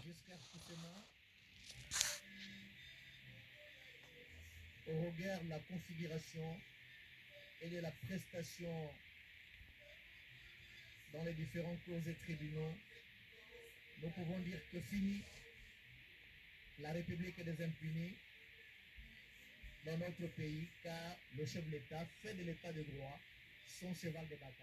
Giscard Kousséma, au regard de la configuration et de la prestation dans les différentes causes et tribunaux, nous pouvons dire que fini la République des impunis dans notre pays, car le chef de l'État fait de l'État de droit son cheval de bataille.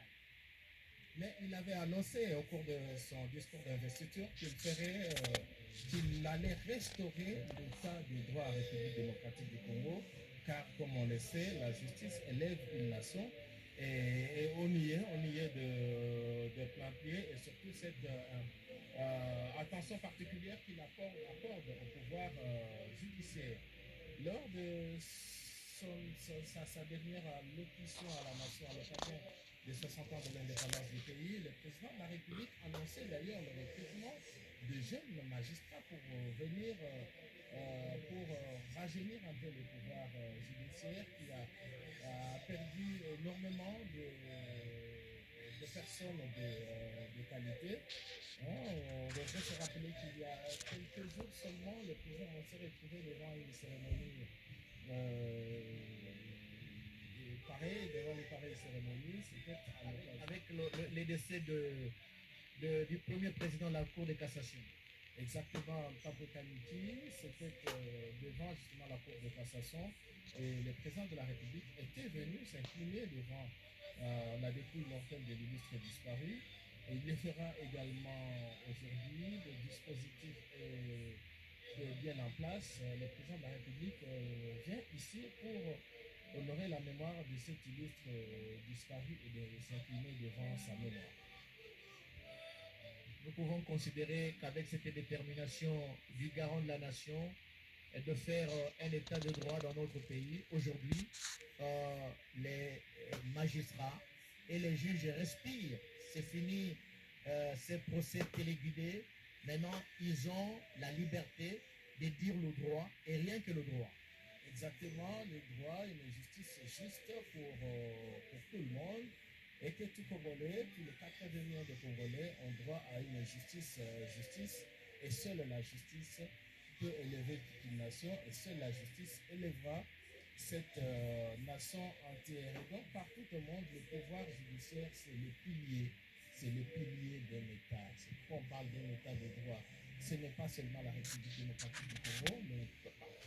Mais il avait annoncé au cours de son discours d'investiture qu'il allait restaurer l'état de droit à la République démocratique du Congo, car comme on le sait, la justice élève une nation et on y est de plein pied, et surtout cette attention particulière qu'il accorde au pouvoir judiciaire. Lors de sa dernière allocution à la nation à l'occasion des 60 ans de l'indépendance du pays, le président de la République annonçait d'ailleurs le recrutement de jeunes magistrats pour venir rajeunir un peu le pouvoir judiciaire qui a perdu énormément de personnes de qualité. On devrait se rappeler qu'il y a quelques jours seulement, le président s'est retrouvé devant une cérémonie pareille, devant une pareille cérémonie, c'était avec les décès du premier président de la Cour de cassation. Exactement, Pablo Kaniki, c'était devant justement la Cour de cassation, et le président de la République était venu s'incliner devant la dépouille mortelle de l'illustre disparu. Et il le fera également aujourd'hui. Le dispositif est bien en place. Le président de la République vient ici pour honorer la mémoire de cet illustre disparu et de s'incliner devant sa mémoire. Nous pouvons considérer qu'avec cette détermination du garant de la nation et de faire un état de droit dans notre pays, aujourd'hui, les magistrats et les juges respirent. C'est fini ces procès téléguidés. Maintenant, ils ont la liberté de dire le droit et rien que le droit. Exactement, le droit et la justice juste pour tout le monde. Et que tout Congolais, tous les 80 millions de Congolais ont droit à une justice, et seule la justice peut élever toute une nation, et seule la justice élèvera cette nation entière. Et donc, partout au monde, le pouvoir judiciaire, c'est le pilier d'un État. C'est pourquoi on parle d'un État de droit. Ce n'est pas seulement la République démocratique du Congo, mais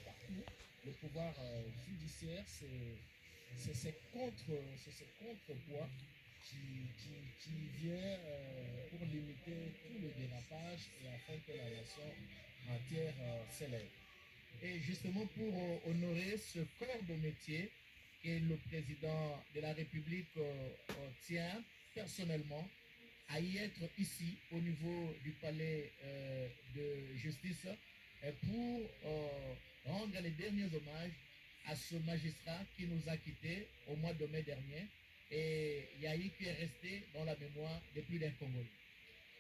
partout, le pouvoir judiciaire, c'est ce contrepoids qui vient pour limiter tout le dérapage et afin que la nation entière s'élève. Et justement pour honorer ce corps de métier que le président de la République tient personnellement à y être ici au niveau du palais de justice pour rendre les derniers hommages à ce magistrat qui nous a quittés au mois de mai dernier, et Yahi qui est resté dans la mémoire de plus d'un Congolais.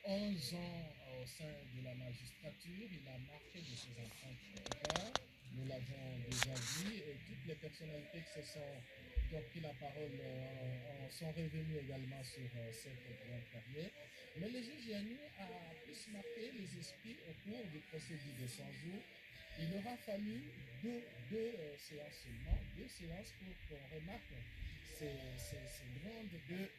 11 ans au sein de la magistrature, il a marqué de ses empreintes. Nous l'avons déjà dit, et toutes les personnalités qui ont pris la parole sont revenues également sur cette grande carrière. Mais le juge Yanni a plus marqué les esprits au cours du procès de 100 jours. Il aura fallu deux séances seulement, 2 séances pour qu'on remarque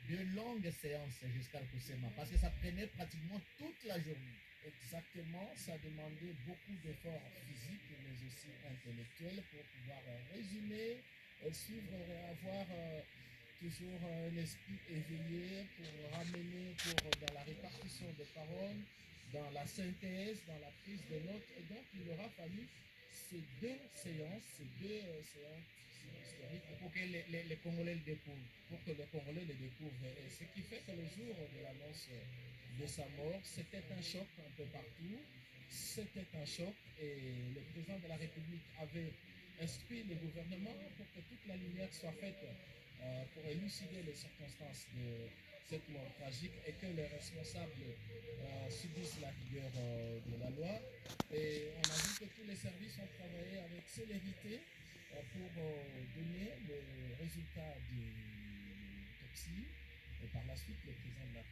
deux longues séances jusqu'à Kousséma, parce que ça prenait pratiquement toute la journée. Exactement, ça demandait beaucoup d'efforts physiques mais aussi intellectuels pour pouvoir résumer, suivre et avoir toujours l'esprit éveillé pour ramener dans la répartition des paroles, dans la synthèse, dans la prise de notes. Et donc, il aura fallu ces deux séances historiques pour que les Congolais le découvrent, pour que les Congolais le découvrent. Et ce qui fait que le jour de l'annonce de sa mort, c'était un choc un peu partout. C'était un choc, et le président de la République avait instruit le gouvernement pour que toute la lumière soit faite pour élucider les circonstances de cette mort tragique et que les responsables subissent la rigueur de la loi. Et on a vu que tous les services ont travaillé avec célérité pour donner le résultat de l'autopsie, et par la suite le président de la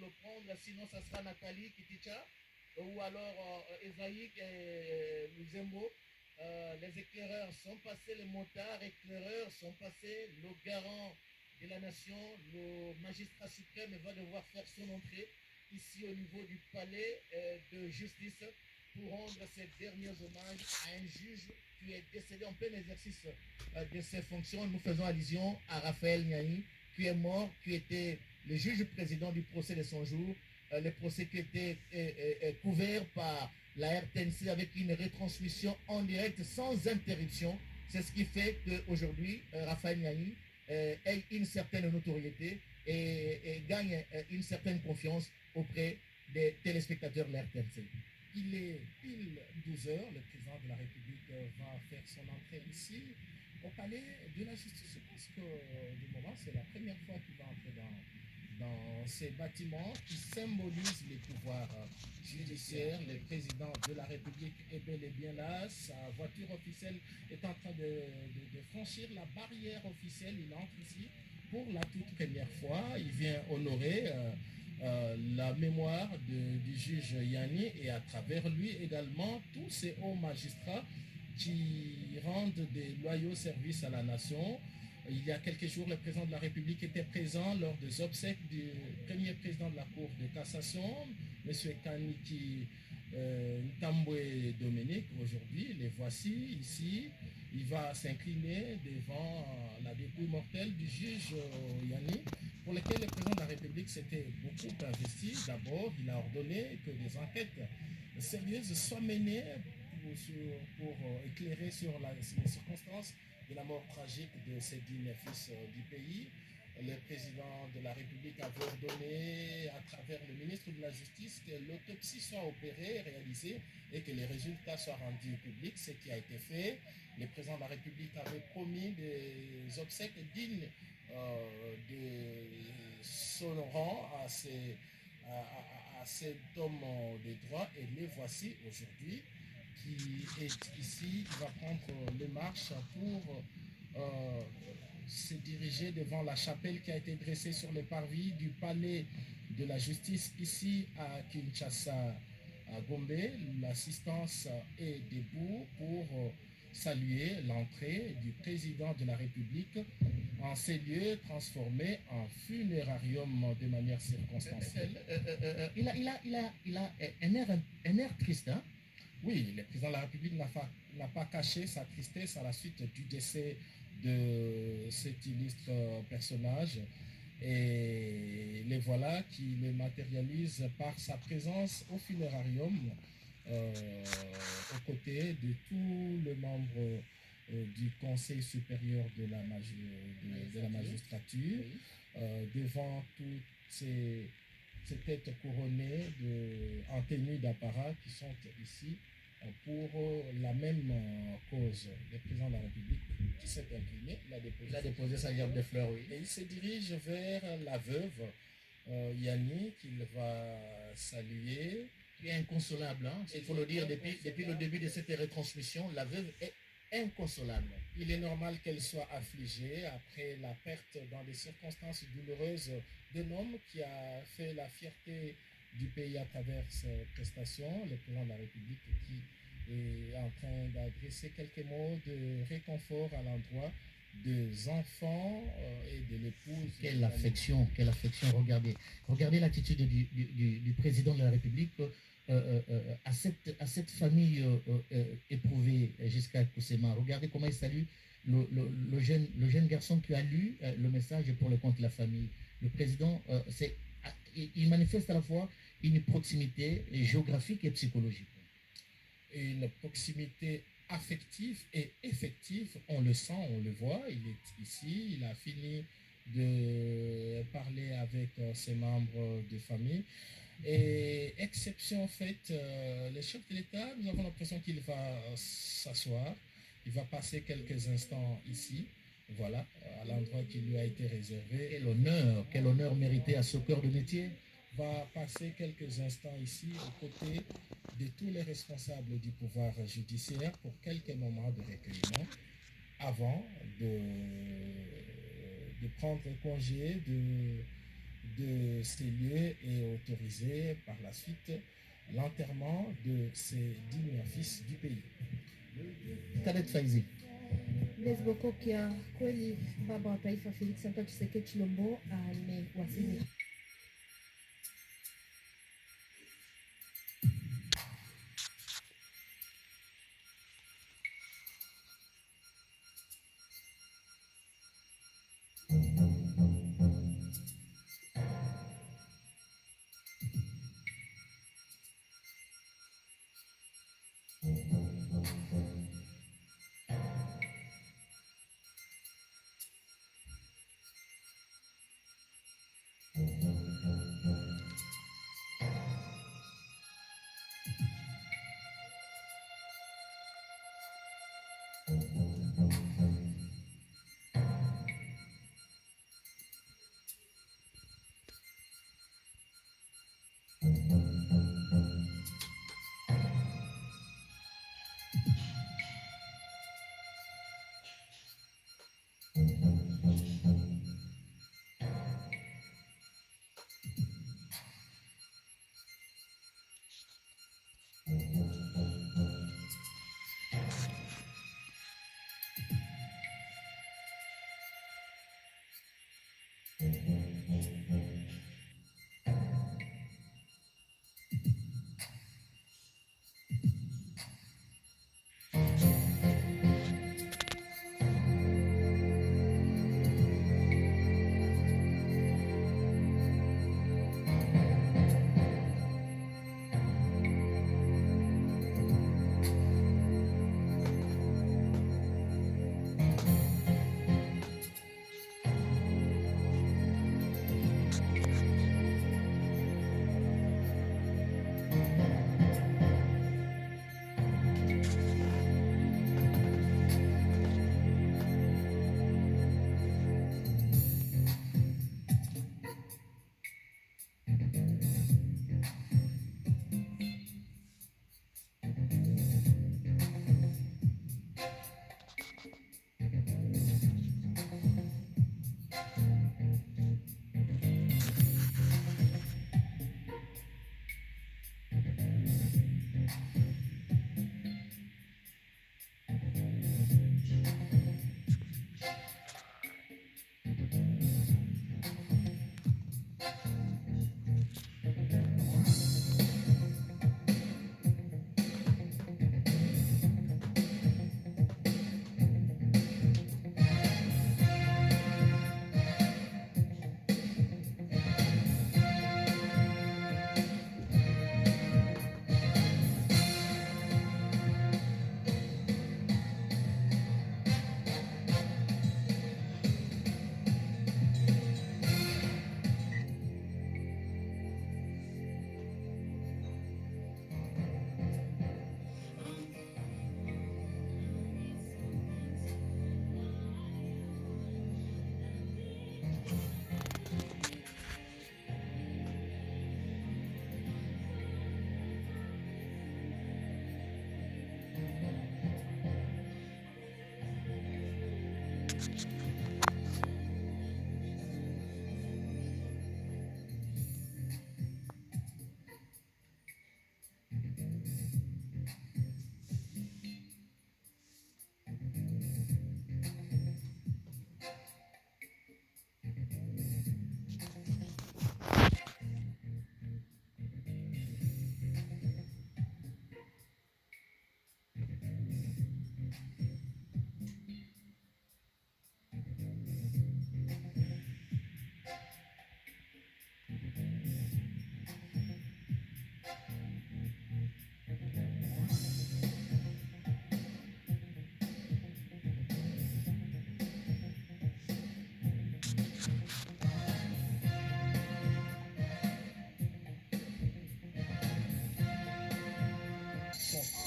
le prendre, sinon ça sera Nathalie Kiticha ou alors Esaïk Luzembo. Les éclaireurs sont passés, les motards éclaireurs sont passés, le garant de la nation, le magistrat suprême va devoir faire son entrée ici au niveau du palais de justice pour rendre ses derniers hommages à un juge qui est décédé en plein exercice de ses fonctions. Nous faisons allusion à Raphaël Niaï, qui est mort, qui était le juge président du procès de son jour, le procès qui était couvert par la RTNC avec une retransmission en direct sans interruption. C'est ce qui fait qu'aujourd'hui, Raphaël Niaï ait une certaine notoriété et gagne une certaine confiance auprès des téléspectateurs de la RTNC. Il est pile 12 heures, le président de la République va faire son entrée ici au palais de la justice. Je pense que du moment, c'est la première fois qu'il va entrer dans ces bâtiments qui symbolisent les pouvoirs judiciaires. Le président de la République est bel et bien là. Sa voiture officielle est en train de franchir la barrière officielle. Il entre ici pour la toute première fois. Il vient honorer la mémoire du juge Yanni et à travers lui également tous ces hauts magistrats qui rendent des loyaux services à la nation. Il y a quelques jours, le président de la République était présent lors des obsèques du premier président de la Cour de cassation, M. Kaniki Ntambwe Dominique. Aujourd'hui, les voici ici. Il va s'incliner devant la dépouille mortelle du juge Yanni, pour lequel le président de la République s'était beaucoup investi. D'abord, il a ordonné que des enquêtes sérieuses soient menées pour éclairer sur les circonstances de la mort tragique de ces dignes fils du pays. Le président de la République avait ordonné, à travers le ministre de la Justice, que l'autopsie soit opérée, réalisée, et que les résultats soient rendus publics, ce qui a été fait. Le président de la République avait promis des obsèques dignes de son rang à cet homme de droit, et les voici aujourd'hui, qui est ici, qui va prendre les marches pour se diriger devant la chapelle qui a été dressée sur le parvis du palais de la justice ici à Kinshasa, à Gombe. L'assistance est debout pour saluer l'entrée du président de la République en ces lieux transformés en funérarium de manière circonstancielle. Il a un air triste, hein? Oui, le président de la République n'a pas caché sa tristesse à la suite du décès de cet illustre personnage. Et les voilà qui le matérialisent par sa présence au funérarium aux côtés de tous les membres du Conseil supérieur de la magistrature, devant toutes ces têtes couronnées en tenue d'apparat qui sont ici pour la même cause. Le président de la République qui s'est incliné, il a déposé sa gerbe de fleurs, oui. Et il se dirige vers la veuve Yanni, qu'il va saluer. Qui est inconsolable, hein? Il faut le dire, depuis le début de cette retransmission, la veuve est inconsolable. Il est normal qu'elle soit affligée après la perte dans des circonstances douloureuses d'un homme qui a fait la fierté du pays à travers ses prestations, le président de la République qui est en train d'adresser quelques mots de réconfort à l'endroit des enfants et de l'épouse. Quelle affection, regardez l'attitude du président de la République à cette famille éprouvée jusqu'à Koussema. Regardez comment il salue le jeune garçon qui a lu le message pour le compte de la famille. Le président, il manifeste à la fois une proximité géographique et psychologique. Une proximité affective et effective, on le sent, on le voit, il est ici, il a fini de parler avec ses membres de famille. Et exception faite, le chef de l'État, nous avons l'impression qu'il va s'asseoir, il va passer quelques instants ici, voilà, à l'endroit qui lui a été réservé. Quel honneur mérité à ce cœur de métier. Va passer quelques instants ici aux côtés de tous les responsables du pouvoir judiciaire pour quelques moments de recueillement avant de prendre congé de ces lieux et autoriser par la suite l'enterrement de ces dignes fils du pays. Khaled Faizi. Lesbokokia kweli baba wa taifa Felix Antoine Tshisekedi Tshilombo amewasili.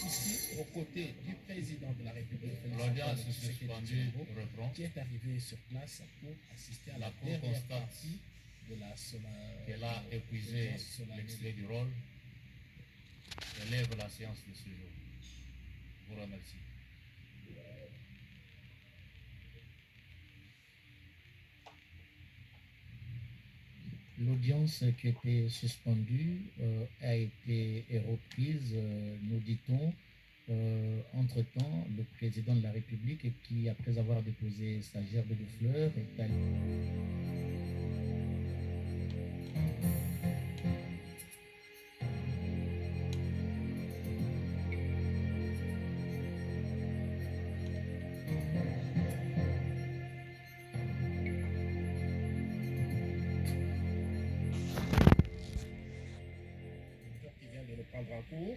Ici, aux côtés du président de la République, L'audience suspendue reprend. qui est arrivé sur place pour assister à la Cour dernière constate partie de la qu'elle a épuisé l'extrait du rôle et lève la séance de ce jour. Je vous remercie. L'audience qui était suspendue a été reprise, nous dit-on. Entre-temps, le président de la République, qui, après avoir déposé sa gerbe de fleurs, est allé... qui vient de le prendre en cours,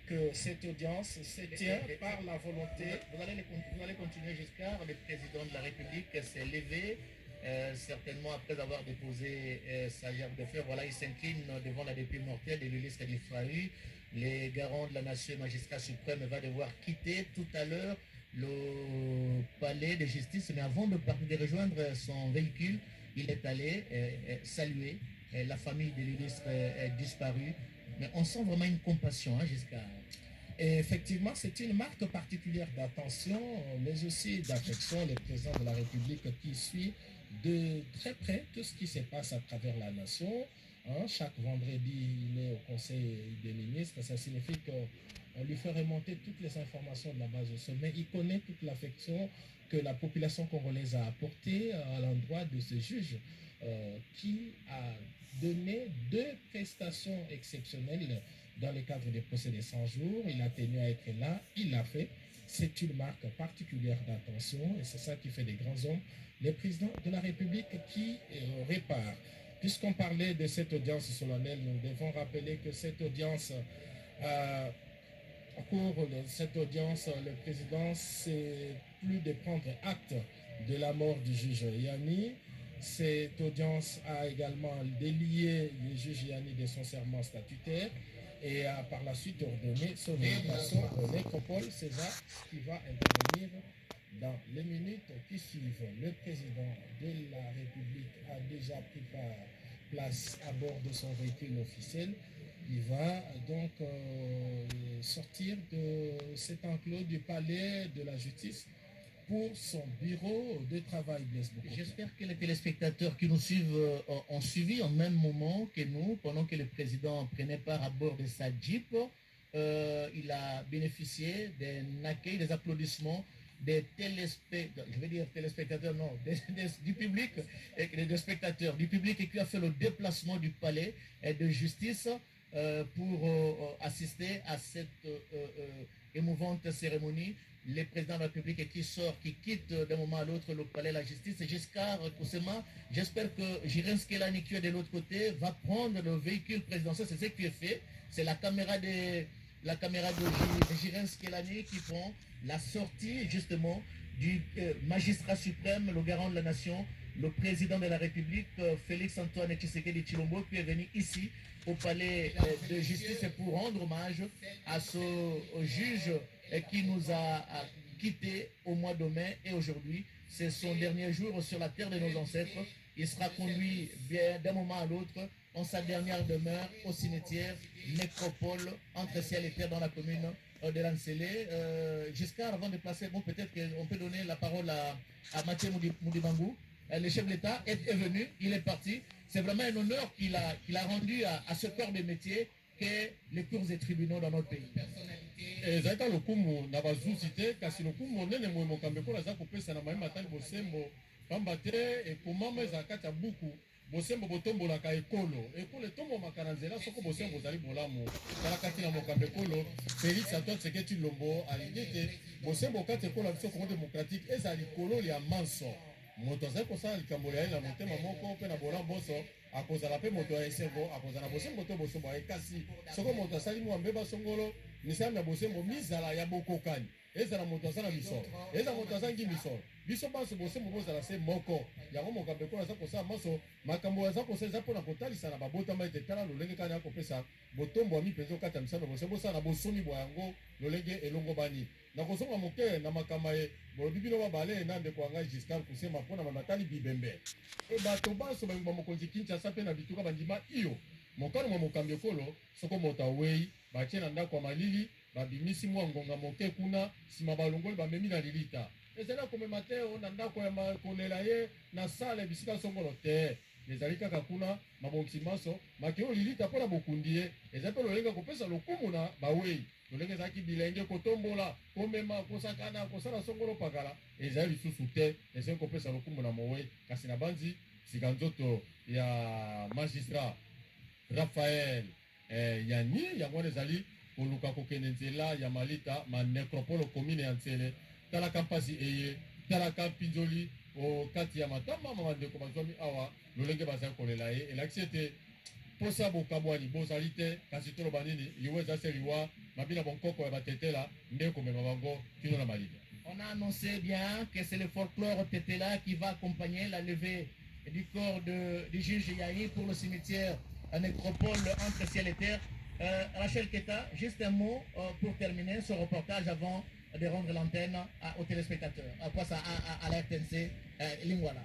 que cette audience se tient par la volonté. Vous allez continuer jusqu'à le président de la République s'est levé, certainement après avoir déposé sa gerbe de fleurs. Voilà, il s'incline devant la députée mortelle de l'Ulysse Kadifaru. Les garants de la nation, magistrat suprême, va devoir quitter tout à l'heure le palais de justice. Mais avant de rejoindre son véhicule, il est allé saluer la famille de l'Ulysse disparue. Mais on sent vraiment une compassion jusqu'à... Et effectivement, c'est une marque particulière d'attention, mais aussi d'affection. Le président de la République qui suit de très près tout ce qui se passe à travers la nation. Chaque vendredi, il est au Conseil des ministres. Ça signifie qu'on lui fait remonter toutes les informations de la base au sommet. Il connaît toute l'affection que la population congolaise a apportée à l'endroit de ce juge qui a donné 2 prestations exceptionnelles dans le cadre des procès des 100 jours. Il a tenu à être là, il l'a fait. C'est une marque particulière d'attention et c'est ça qui fait des grands hommes. Le président de la République qui répare. Puisqu'on parlait de cette audience solennelle, nous devons rappeler que cette audience, au cours de cette audience, le président s'est plus de prendre acte de la mort du juge Yanni. Cette audience a également délié le juge Yanni de son serment statutaire et a par la suite ordonné son invitation au nécropole César qui va intervenir dans les minutes qui suivent. Le président de la République a déjà pris place à bord de son véhicule officiel. Il va donc sortir de cet enclos du palais de la justice pour son bureau de travail. J'espère que les téléspectateurs qui nous suivent ont suivi en même moment que nous, pendant que le président prenait part à bord de sa Jeep. Il a bénéficié d'un accueil, des applaudissements des téléspectateurs, non, du public, des spectateurs, du public qui a fait le déplacement du palais de justice pour assister à cette émouvante cérémonie. Le président de la République qui sort, qui quitte d'un moment à l'autre le palais de la justice. Giscard Koussema, j'espère que Jiren Skelani qui est de l'autre côté va prendre le véhicule présidentiel. C'est ce qui est fait. C'est la caméra de Jiren Skelani qui prend la sortie justement du magistrat suprême, le garant de la nation, le président de la République, Félix Antoine Tshisekedi Tshilombo, qui est venu ici au palais de justice pour rendre hommage à ce juge qui nous a quittés au mois de mai et aujourd'hui, c'est son dernier jour sur la terre de nos ancêtres. Il sera conduit d'un moment à l'autre en sa dernière demeure au cimetière Nécropole entre ciel et terre dans la commune de Lansele. Jusqu'à avant de placer, bon, peut-être qu'on peut donner la parole à Mathieu Moudibangou. Le chef de l'État est venu, il est parti. C'est vraiment un honneur qu'il a rendu à ce corps de métier que les cours et tribunaux dans notre pays. ezalaka lokumu na bazuzi te kasi lokumu monene moye mokambi mpona aza kopesa na mayema atali bosembo pamba te ekomama ezala kati ya buku bosembo botombolaka ekolo etombomaka na nzela soko bosembo bozali bolamu tala kati na mokambi ekolo Félix Antoine Tshisekedi Tshilombo alingi ete bosembo kati ekolo ya biso Congo démocratique ezala likolo ya manso moto azali kosala likambo ya ye na motema moko mpe na bola mboso akozala mpe moto ya esengo akozala bosembo to bosembo aye kasi soko moto asali mwa mbeba songolo misala ya bosembo mizala ya bokokani ezala moto aza na misolo ezala moto azangi misolo biso banso bosembo bozala se moko yango mokambi ekolo aza kosala maso makambo aza kosala eza mpona kotalisa na babotama ete tala lolenge kani akopesa botombo ya mipenzi okata misala bosembo osala na bosomi bwa yango lolenge elongo bani nakozonga moke na makama ye bolobi bino babale na ndeko ya ngai Giscard Koussema mpona banatali bibembe e bato banso bangi bamokonzi Kinshasa mpe na bituka bandima iyo mokano mwa mokambi ekolo soko moto awei batie na ndako ya malili babimisi mwa ngonga moke kuna nsima balongoli bamemi na lilita ezali komema te na ndako ya kolela ye na sale bisika songolo te ezali kaka kuna mabongisi maso make oyo lilita mpona bokundi ye eza mpe lolenga kopesa lokumu na bawei lolenge ezalaki bilenge kotombola komema kosakana kosala songolo pakala ezali lisusu te ezali kopesa lokumu na mowei kasi na banzi sika nzoto ya magistrat Raphaël Yani yango wana ezali koluka kokende nzela ya malita manecropole commune ya ntsele talaka mpasi eye talaka mpinzoli kati ya matama bandeko bazwami awa lolenge bazali kolela ye elakisi ete posa bokamwani bozali te kasi toloba nini liwa eza se liwa mabina bonkoko ya batetela nde komema bango kino na malita. On a annoncé bien que c'est le folklore Tetela qui va accompagner la levée du corps du juge Yahi pour le cimetière nécropole entre ciel et terre. Rachel Keta, juste un mot pour terminer ce reportage avant de rendre l'antenne aux téléspectateurs, à la RTNC Lingwala.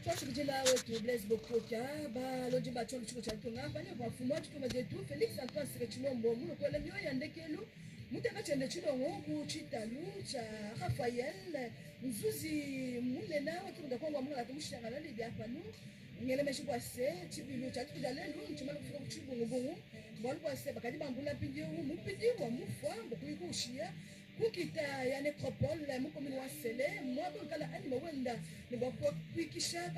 twachikutila wetu Blaise Bokoka baloji bacholo chiko cha tonga banye bafumo chituma zetu Felix Antoine Sire Chilombo muno kwela nyo yandekelu mutaka chende chilongo ku chitalu cha Raphaël mzuzi munena wakiruda kwa mwana atumushangana libya panu ngele meshi kwase chibilu cha kidalelu nchimala kufika kuchibungu bungu bwali kwase bakadi bambula pindi mupindi wa mufwa bokuyikushia kukita ya necropole mukomini wa sele mwabo kala anima wenda ni bako kwikisha